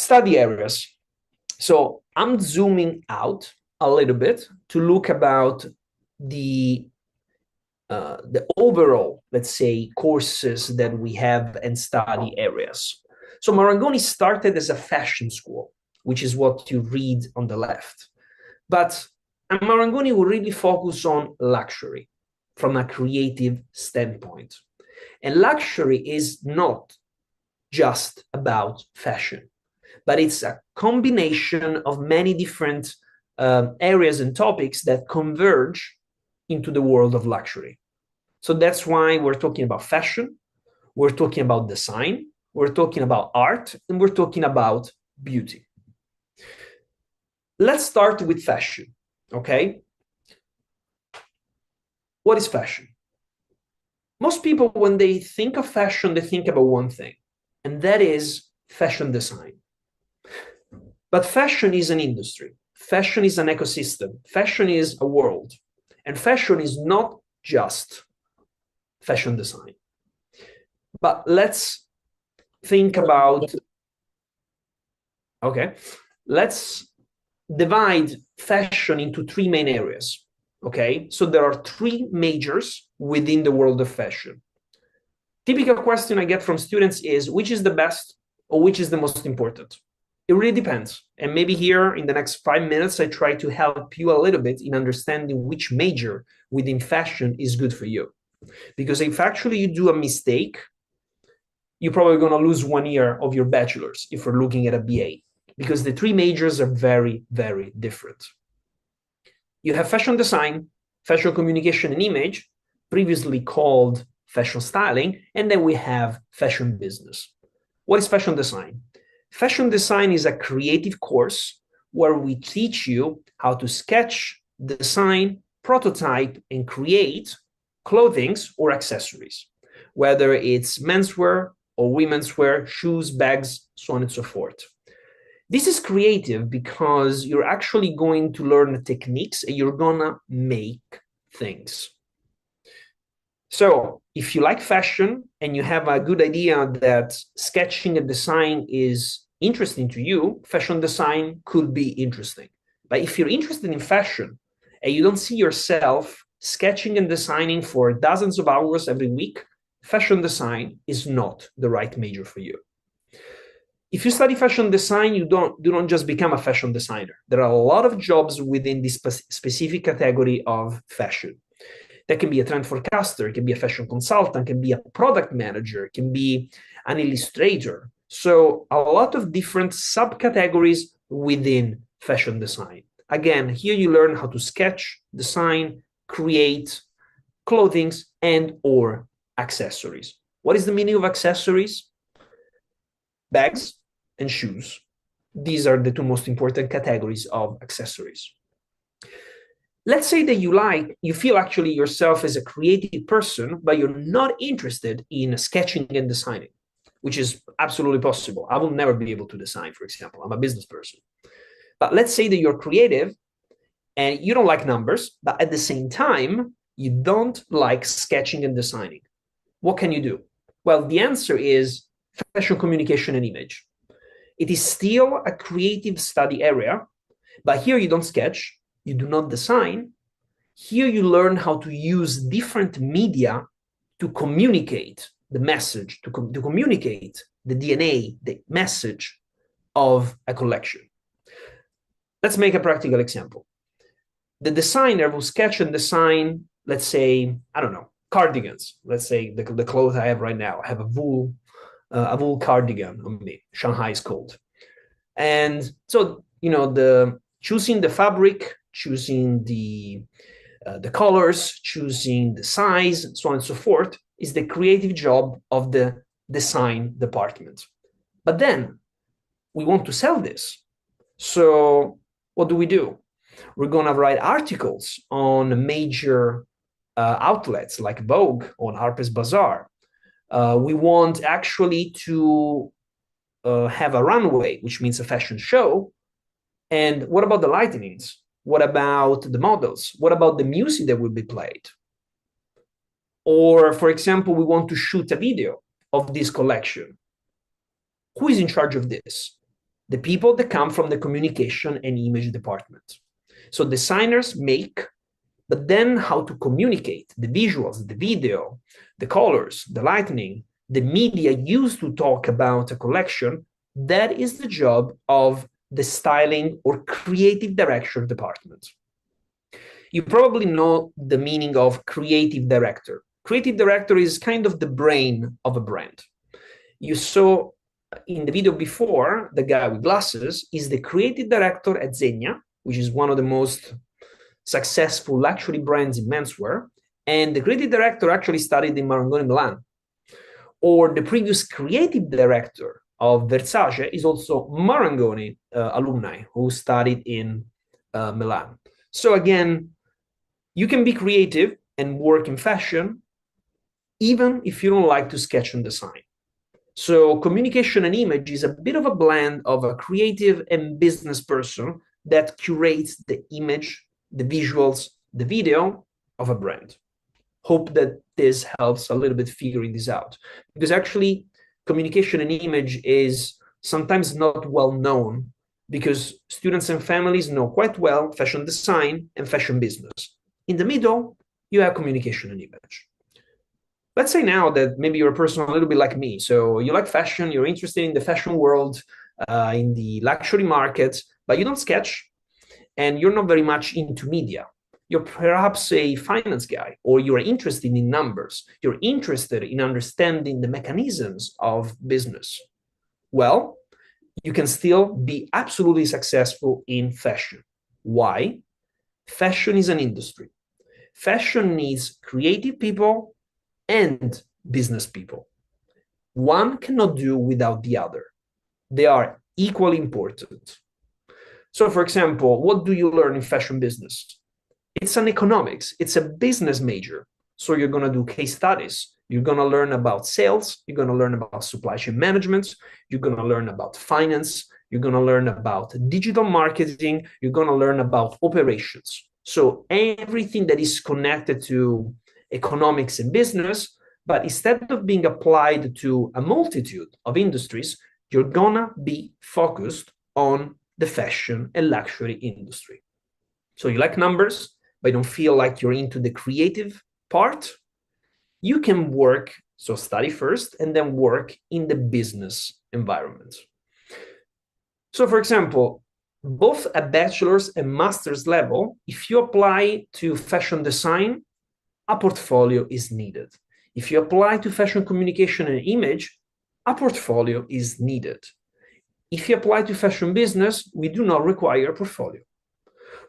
study areas. So I'm zooming out a little bit to look about the overall, let's say, courses that we have and study areas. So Marangoni started as a fashion school, which is what you read on the left. But Marangoni will really focus on luxury from a creative standpoint. And luxury is not just about fashion, but it's a combination of many different areas and topics that converge into the world of luxury. So that's why we're talking about fashion, we're talking about design, we're talking about art, and we're talking about beauty. Let's start with fashion, okay? What is fashion? Most people, when they think of fashion, they think about one thing, and that is fashion design. But fashion is an industry. Fashion is an ecosystem. Fashion is a world. And fashion is not just fashion design. But let's think about, okay, let's divide fashion into three main areas, okay? So there are three majors within the world of fashion. Typical question I get from students is, which is the best or which is the most important? It really depends. And maybe here in the next 5 minutes, I try to help you a little bit in understanding which major within fashion is good for you. Because if actually you do a mistake, you're probably going to lose 1 year of your bachelor's if we're looking at a BA, because the three majors are very, very different. You have fashion design, fashion communication and image, previously called fashion styling, and then we have fashion business. What is fashion design? Fashion design is a creative course where we teach you how to sketch, design, prototype, and create clothing or accessories, whether it's menswear or women's wear, shoes, bags, so on and so forth. This is creative because you're actually going to learn techniques and you're gonna make things. So if you like fashion and you have a good idea that sketching and design is interesting to you, fashion design could be interesting. But if you're interested in fashion and you don't see yourself sketching and designing for dozens of hours every week, fashion design is not the right major for you. If you study fashion design, you don't just become a fashion designer. There are a lot of jobs within this specific category of fashion. That can be a trend forecaster, it can be a fashion consultant, can be a product manager, it can be an illustrator. So a lot of different subcategories within fashion design. Again, here you learn how to sketch, design, create clothing and or accessories. What is the meaning of accessories? Bags and shoes. These are the two most important categories of accessories. Let's say that you feel actually yourself as a creative person, but you're not interested in sketching and designing, which is absolutely possible. I will never be able to design, for example. I'm a business person. But let's say that you're creative and you don't like numbers, but at the same time, you don't like sketching and designing. What can you do? Well, the answer is fashion communication and image. It is still a creative study area, but here you don't sketch, you do not design. Here you learn how to use different media to communicate the message, to communicate the DNA, the message of a collection. Let's make a practical example. The designer will sketch and design, let's say, I don't know, cardigans. Let's say the clothes I have right now. I have a wool cardigan on me. Shanghai is cold. And so, choosing the fabric, choosing the colors, choosing the size, so on and so forth, is the creative job of the design department. But then we want to sell this. So what do? We're going to write articles on major outlets like Vogue or Harper's Bazaar. We want actually to have a runway, which means a fashion show. And what about the lightnings? What about the models? What about the music that will be played? Or, for example, we want to shoot a video of this collection. Who is in charge of this? the people that come from the communication and image department. So designers make, but then how to communicate the visuals, the video, the colors, the lighting, the media used to talk about a collection, that is the job of the styling or creative direction department. You probably know the meaning of creative director. Creative director is kind of the brain of a brand. You saw in the video before, the guy with glasses is the creative director at Zegna, which is one of the most successful luxury brands in menswear. And the creative director actually studied in Marangoni, Milan. Or the previous creative director of Versace is also Marangoni alumni who studied in Milan. So again, you can be creative and work in fashion, even if you don't like to sketch and design. So communication and image is a bit of a blend of a creative and business person that curates the image, the visuals, the video of a brand. Hope that this helps a little bit figuring this out, because actually communication and image is sometimes not well known, because students and families know quite well fashion design and fashion business. In the middle, you have communication and image. Let's say now that maybe you're a person a little bit like me. So you like fashion, you're interested in the fashion world, in the luxury market, but you don't sketch and you're not very much into media. You're perhaps a finance guy, or you're interested in numbers. You're interested in understanding the mechanisms of business. Well, you can still be absolutely successful in fashion. Why? Fashion is an industry. Fashion needs creative people and business people. One cannot do without the other. They are equally important. So, for example, what do you learn in fashion business? It's an economics, it's a business major. So you're going to do case studies. You're going to learn about sales. You're going to learn about supply chain management. You're going to learn about finance. You're going to learn about digital marketing. You're going to learn about operations. So everything that is connected to economics and business, but instead of being applied to a multitude of industries, you're going to be focused on the fashion and luxury industry. So you like numbers, but you don't feel like you're into the creative part, you can work, so study first and then work in the business environment. So for example, both at bachelor's and master's level, if you apply to fashion design, a portfolio is needed. If you apply to fashion communication and image, a portfolio is needed. If you apply to fashion business, we do not require a portfolio.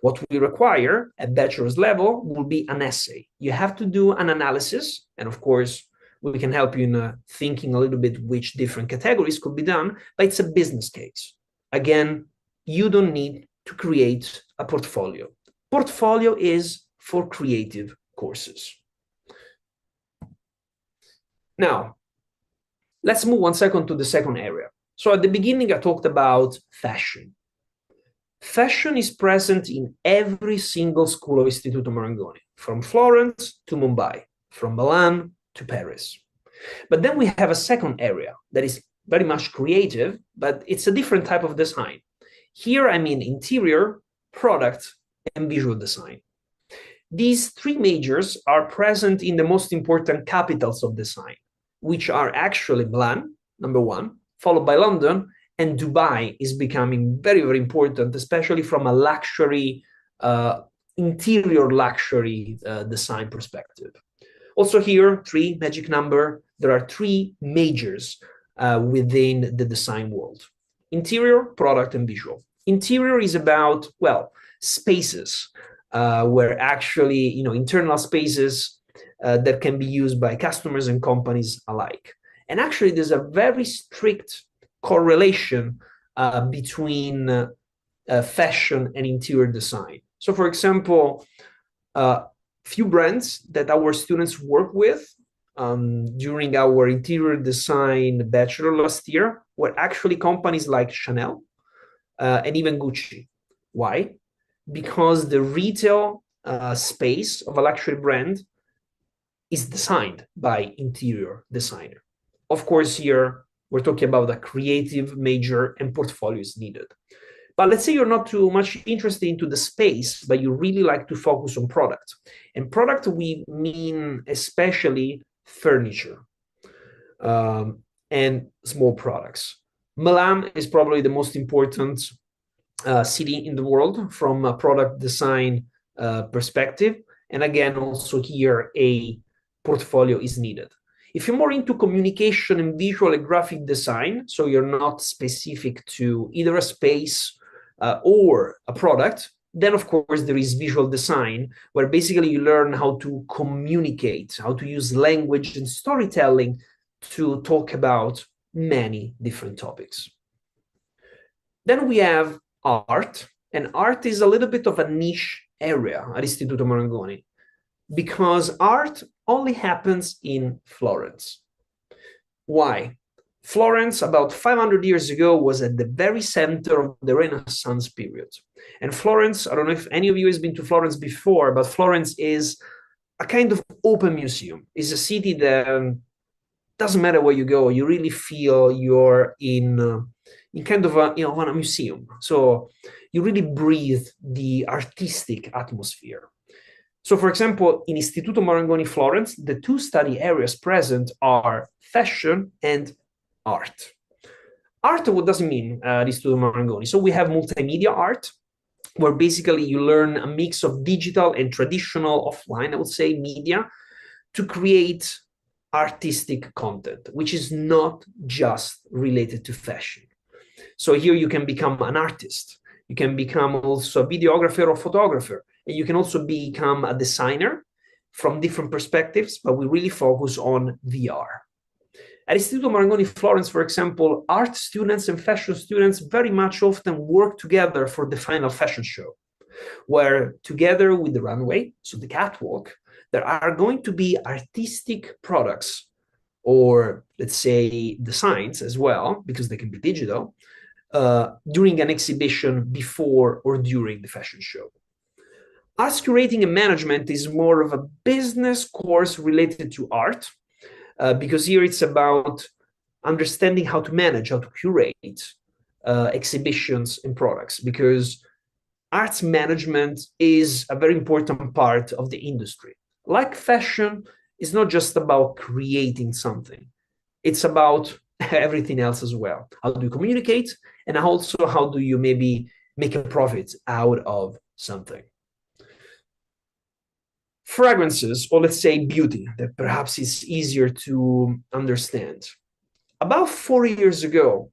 What we require at bachelor's level will be an essay. You have to do an analysis, and of course, we can help you in thinking a little bit which different categories could be done, but it's a business case. Again, you don't need to create a portfolio. Portfolio is for creative courses. Now, let's move 1 second to the second area. So at the beginning, I talked about fashion. Fashion is present in every single school of Istituto Marangoni, from Florence to Mumbai, from Milan to Paris. But then we have a second area that is very much creative, but it's a different type of design. Here I mean interior, product, and visual design. These three majors are present in the most important capitals of design, which are actually Milan, number one, followed by London, and Dubai is becoming very, very important, especially from a luxury, interior luxury design perspective. Also here, three, magic number, there are three majors within the design world. Interior, product, and visual. Interior is about, well, spaces, where actually, internal spaces that can be used by customers and companies alike. And actually, there's a very strict correlation between fashion and interior design. So for example, few brands that our students work with during our interior design bachelor last year were actually companies like Chanel and even Gucci. Why? Because the retail space of a luxury brand is designed by interior designer. Of course, here We're talking about a creative major and portfolio is needed. But let's say you're not too much interested into the space, but you really like to focus on product. And product, we mean especially furniture and small products. Milan is probably the most important city in the world from a product design perspective. And again, also here, a portfolio is needed. If you're more into communication and visual and graphic design, so you're not specific to either a space or a product, then of course there is visual design, where basically you learn how to communicate, how to use language and storytelling to talk about many different topics. Then we have art, and art is a little bit of a niche area at Istituto Marangoni, because art only happens in Florence. Why? Florence, about 500 years ago, was at the very center of the Renaissance period. And Florence, I don't know if any of you has been to Florence before, but Florence is a kind of open museum. It's a city that doesn't matter where you go, you really feel you're in kind of a museum. So you really breathe the artistic atmosphere. So, for example, in Istituto Marangoni Florence, the two study areas present are fashion and art. Art, what does it mean, Istituto Marangoni? So we have multimedia art, where basically you learn a mix of digital and traditional offline, I would say, media to create artistic content, which is not just related to fashion. So here you can become an artist. You can become also a videographer or photographer. And you can also become a designer from different perspectives, but we really focus on VR. At Istituto Marangoni Florence, for example, art students and fashion students very much often work together for the final fashion show, where together with the runway, so the catwalk, there are going to be artistic products, or let's say designs as well, because they can be digital, during an exhibition before or during the fashion show. Arts curating and management is more of a business course related to art, because here it's about understanding how to manage, how to curate exhibitions and products, because arts management is a very important part of the industry. Like fashion, it's not just about creating something. It's about everything else as well. How do you communicate? And also, how do you maybe make a profit out of something? Fragrances, or let's say beauty, that perhaps is easier to understand. About 4 years ago,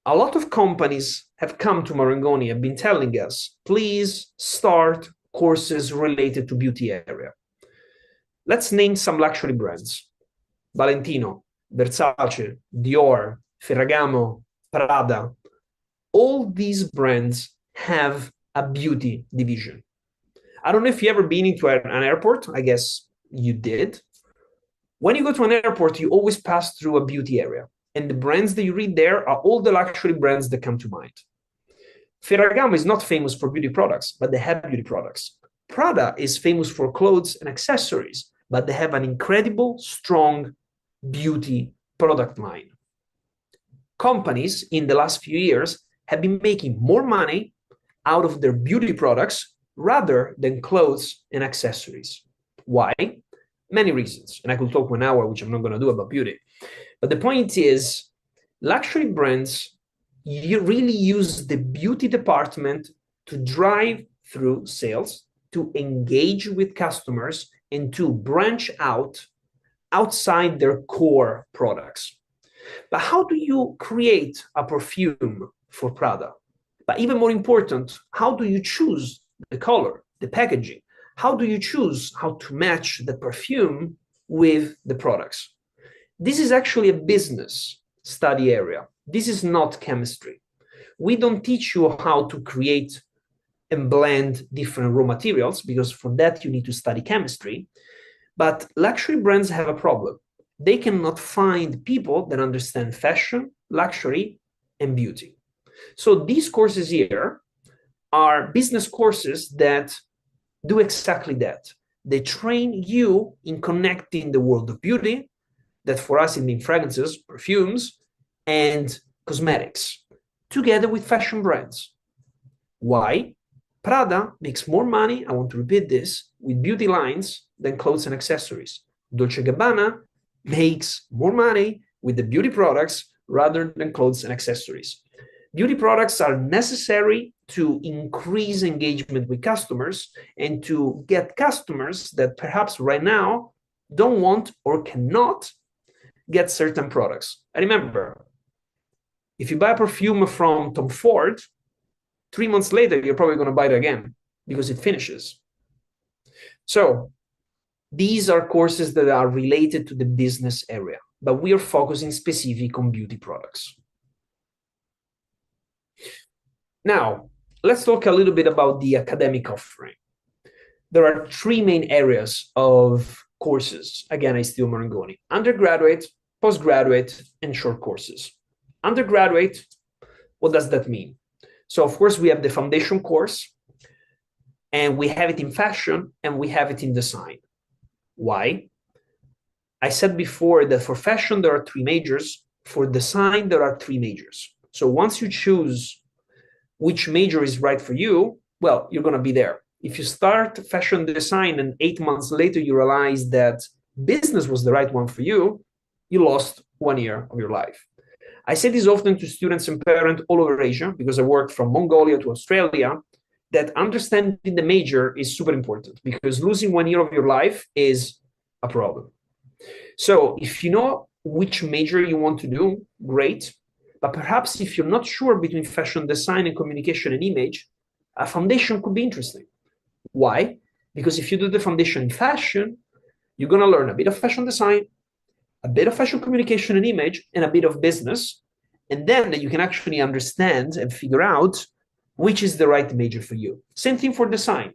a lot of companies have come to Marangoni and been telling us, please start courses related to beauty area. Let's name some luxury brands: Valentino, Versace, Dior, Ferragamo, Prada. All these brands have a beauty division. I don't know if you've ever been into an airport. I guess you did. When you go to an airport, you always pass through a beauty area. And the brands that you read there are all the luxury brands that come to mind. Ferragamo is not famous for beauty products, but they have beauty products. Prada is famous for clothes and accessories, but they have an incredible, strong beauty product line. Companies in the last few years have been making more money out of their beauty products rather than clothes and accessories. Why? Many reasons. And I could talk 1 hour, which I'm not going to do, about beauty. But the point is, luxury brands, you really use the beauty department to drive through sales, to engage with customers, and to branch out outside their core products. But how do you create a perfume for Prada? But even more important, how do you choose the color, the packaging? How do you choose how to match the perfume with the products? This is actually a business study area. This is not chemistry. We don't teach you how to create and blend different raw materials, because for that you need to study chemistry. But luxury brands have a problem. They cannot find people that understand fashion, luxury, and beauty. So these courses here are business courses that do exactly that. They train you in connecting the world of beauty, that for us it means fragrances, perfumes, and cosmetics, together with fashion brands. Why? Prada makes more money, I want to repeat this, with beauty lines than clothes and accessories. Dolce & Gabbana makes more money with the beauty products rather than clothes and accessories. Beauty products are necessary to increase engagement with customers and to get customers that perhaps right now don't want or cannot get certain products. And remember, if you buy a perfume from Tom Ford, 3 months later, you're probably going to buy it again because it finishes. So these are courses that are related to the business area, but we are focusing specific on beauty products. Now, let's talk a little bit about the academic offering. There are 3 main areas of courses, again, at Istituto Marangoni: undergraduate, postgraduate, and short courses. Undergraduate, what does that mean? So, of course, we have the foundation course, and we have it in fashion, and we have it in design. Why? I said before that for fashion, there are 3 majors. For design, there are 3 majors. So once you choose which major is right for you, well, you're going to be there. If you start fashion design and 8 months later you realize that business was the right one for you, you lost 1 year of your life. I say this often to students and parents all over Asia, because I work from Mongolia to Australia, that understanding the major is super important, because losing 1 year of your life is a problem. So if you know which major you want to do, great. But perhaps if you're not sure between fashion design and communication and image, a foundation could be interesting. Why? Because if you do the foundation in fashion, you're going to learn a bit of fashion design, a bit of fashion communication and image, and a bit of business. And then you can actually understand and figure out which is the right major for you. Same thing for design.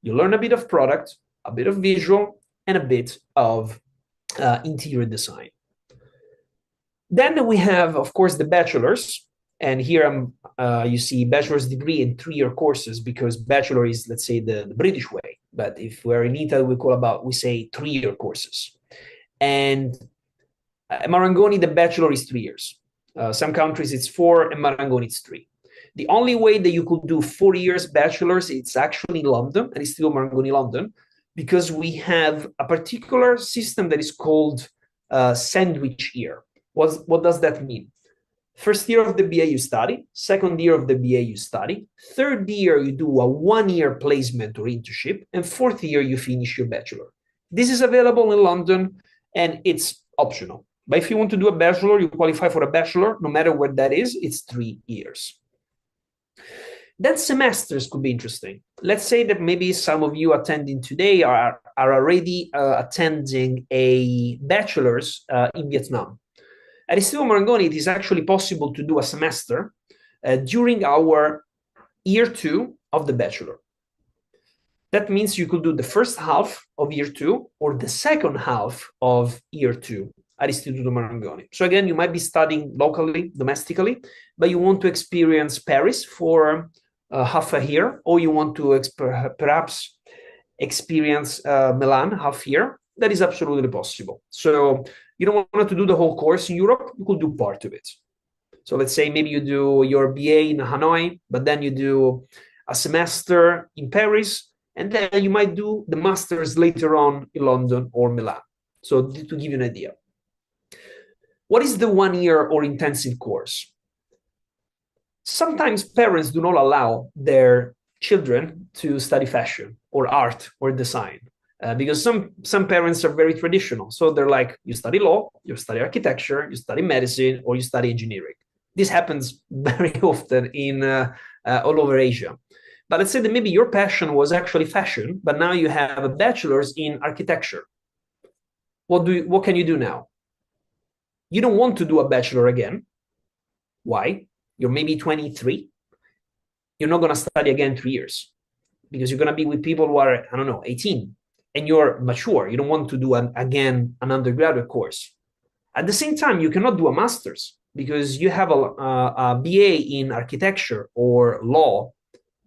You learn a bit of product, a bit of visual, and a bit of interior design. Then we have, of course, the bachelor's. And here you see bachelor's degree in 3-year courses, because bachelor is, let's say, the British way. But if we're in Italy, we say 3-year courses. And Marangoni, the bachelor is 3 years. Some countries it's 4, and Marangoni it's 3. The only way that you could do 4 years bachelor's, it's actually in London, and it's still Marangoni London, because we have a particular system that is called sandwich year. What does that mean? First year of the BA you study, second year of the BA you study, third year you do a 1-year placement or internship, and fourth year you finish your bachelor. This is available in London, and it's optional. But if you want to do a bachelor, you qualify for a bachelor, no matter what that is, it's 3 years. Then semesters could be interesting. Let's say that maybe some of you attending today are already attending a bachelor's in Vietnam. At Istituto Marangoni, it is actually possible to do a semester during our year 2 of the bachelor. That means you could do the first half of year 2 or the second half of year 2 at Istituto Marangoni. So again, you might be studying locally, domestically, but you want to experience Paris for half a year, or you want to perhaps experience Milan half year. That is absolutely possible. So you don't want to do the whole course in Europe, you could do part of it. So let's say maybe you do your BA in Hanoi, but then you do a semester in Paris, and then you might do the master's later on in London or Milan. So to give you an idea. What is the 1-year or intensive course? Sometimes parents do not allow their children to study fashion or art or design. Because some parents are very traditional. So they're like, you study law, you study architecture, you study medicine, or you study engineering. This happens very often in all over Asia. But let's say that maybe your passion was actually fashion, but now you have a bachelor's in architecture. What can you do now? You don't want to do a bachelor again. Why? You're maybe 23. You're not going to study again 3 years, because you're going to be with people who are, I don't know, 18. And you're mature, you don't want to do again an undergraduate course. At the same time, you cannot do a master's, because you have a BA in architecture or law.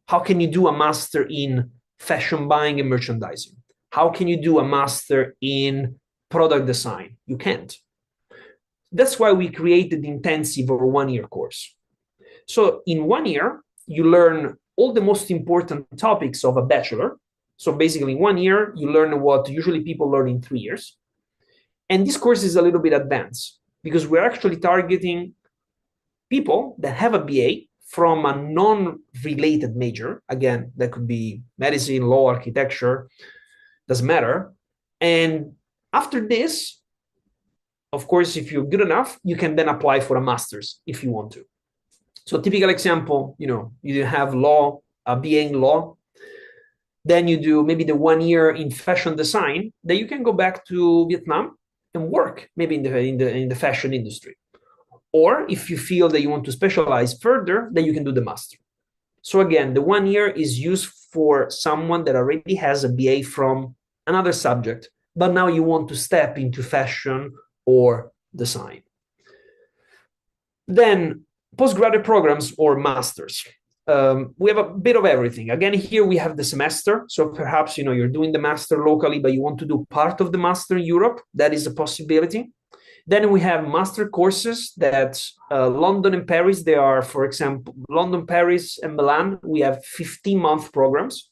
How can you do a master in fashion buying and merchandising? How can you do a master in product design? You can't. That's why we created the intensive or 1-year course. So in 1 year, you learn all the most important topics of a bachelor. So basically, in 1 year, you learn what usually people learn in 3 years. And this course is a little bit advanced because we're actually targeting people that have a BA from a non-related major. Again, that could be medicine, law, architecture, doesn't matter. And after this, of course, if you're good enough, you can then apply for a master's if you want to. So typical example, you have law, a BA in law, then you do maybe the 1 year in fashion design, then you can go back to Vietnam and work maybe in the fashion industry. Or if you feel that you want to specialize further, then you can do the master. So again, the 1 year is used for someone that already has a BA from another subject, but now you want to step into fashion or design. Then postgraduate programs or masters. We have a bit of everything. Again, here we have the semester. So perhaps you're doing the master locally, but you want to do part of the master in Europe. That is a possibility. Then we have master courses that London and Paris, they are, for example, London, Paris, and Milan. We have 15-month programs,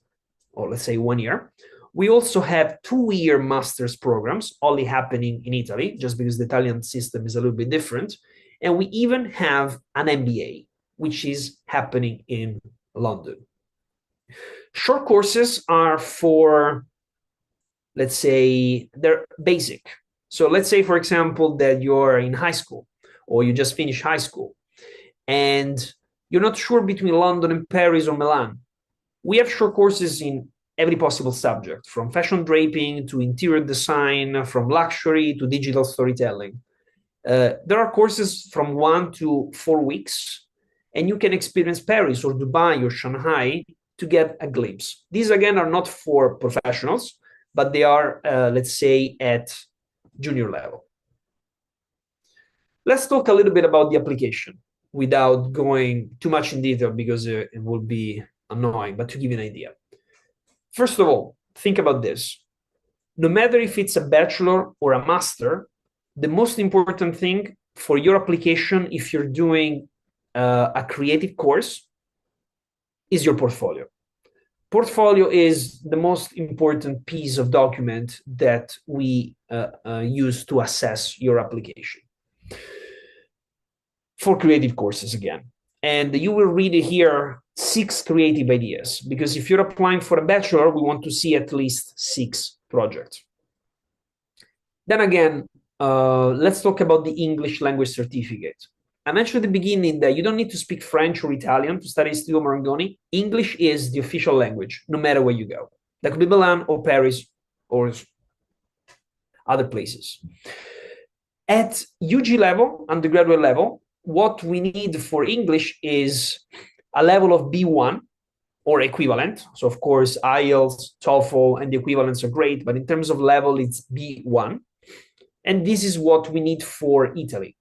or let's say 1 year. We also have 2-year master's programs only happening in Italy, just because the Italian system is a little bit different. And we even have an MBA, which is happening in London. Short courses are for, let's say, they're basic. So let's say, for example, that you're in high school or you just finished high school and you're not sure between London and Paris or Milan. We have short courses in every possible subject, from fashion draping to interior design, from luxury to digital storytelling. There are courses from 1 to 4 weeks, and you can experience Paris or Dubai or Shanghai to get a glimpse. These, again, are not for professionals, but they are, let's say, at junior level. Let's talk a little bit about the application without going too much in detail because it will be annoying, but to give you an idea. First of all, think about this. No matter if it's a bachelor or a master, the most important thing for your application, if you're doing a creative course, is your portfolio. Portfolio is the most important piece of document that we use to assess your application for creative courses again. And you will read here 6 creative ideas, because if you're applying for a bachelor, we want to see at least 6 projects. Then again, let's talk about the English language certificate. I mentioned at the beginning that you don't need to speak French or Italian to study Istituto Marangoni. English is the official language, no matter where you go. That could be Milan or Paris or other places. At UG level, undergraduate level, what we need for English is a level of B1 or equivalent. So of course, IELTS, TOEFL, and the equivalents are great, but in terms of level, it's B1. And this is what we need for Italy.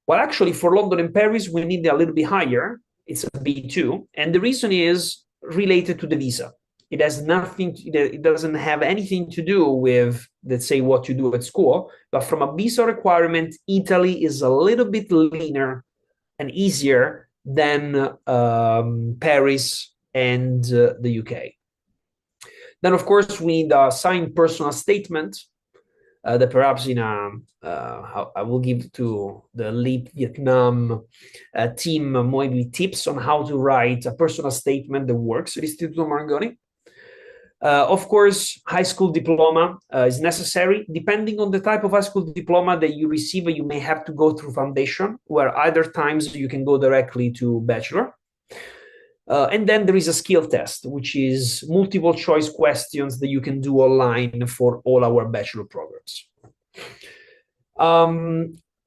Well, actually, for London and Paris, we need a little bit higher. It's a B2. And the reason is related to the visa. It has nothing, it doesn't have anything to do with, let's say, what you do at school. But from a visa requirement, Italy is a little bit leaner and easier than Paris and the UK. Then, of course, we need a signed personal statement that perhaps I will give to the Leap Vietnam team maybe tips on how to write a personal statement that works at Istituto Marangoni. Of course, high school diploma is necessary. Depending on the type of high school diploma that you receive, you may have to go through foundation, where either times you can go directly to bachelor. And then there is a skill test, which is multiple choice questions that you can do online for all our bachelor programs.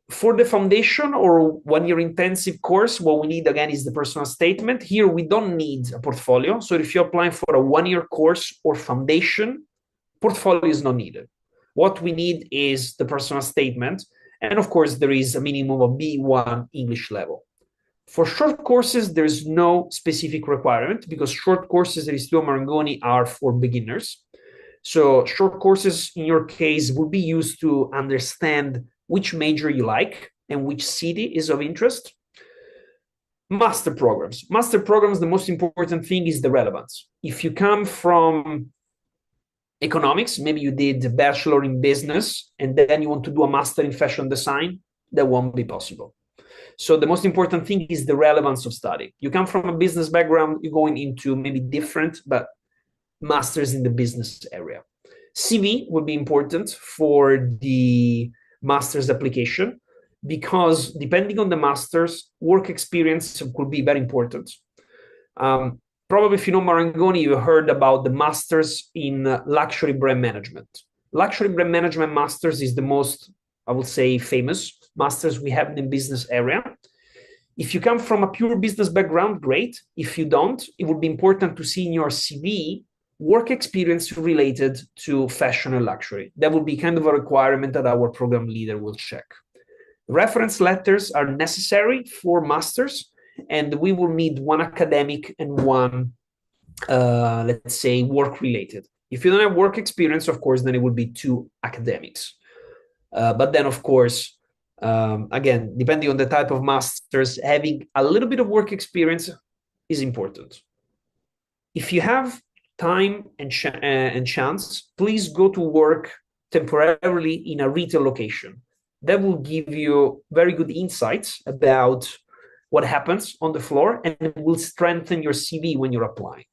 For the foundation or 1 year intensive course, what we need again is the personal statement. Here, we don't need a portfolio. So if you're applying for a 1 year course or foundation, portfolio is not needed. What we need is the personal statement. And of course, there is a minimum of B1 English level. For short courses, there's no specific requirement because short courses at Istituto Marangoni are for beginners. So short courses, in your case, will be used to understand which major you like and which city is of interest. Master programs. Master programs, the most important thing is the relevance. If you come from economics, maybe you did a bachelor in business and then you want to do a master in fashion design, that won't be possible. So the most important thing is the relevance of study. You come from a business background, you're going into maybe different, but masters in the business area. CV will be important for the master's application because depending on the master's, work experience could be very important. Probably if you know Marangoni, you heard about the masters in luxury brand management. Luxury brand management masters is the most, I would say, famous masters we have in the business area. If you come from a pure business background, great. If you don't, it would be important to see in your CV work experience related to fashion and luxury. That would be kind of a requirement that our program leader will check. Reference letters are necessary for masters, and we will need one academic and one, let's say, work related. If you don't have work experience, of course, then it would be 2 academics. But then, of course, again, depending on the type of masters, having a little bit of work experience is important. If you have time and chance, please go to work temporarily in a retail location. That will give you very good insights about what happens on the floor, and it will strengthen your CV when you're applying.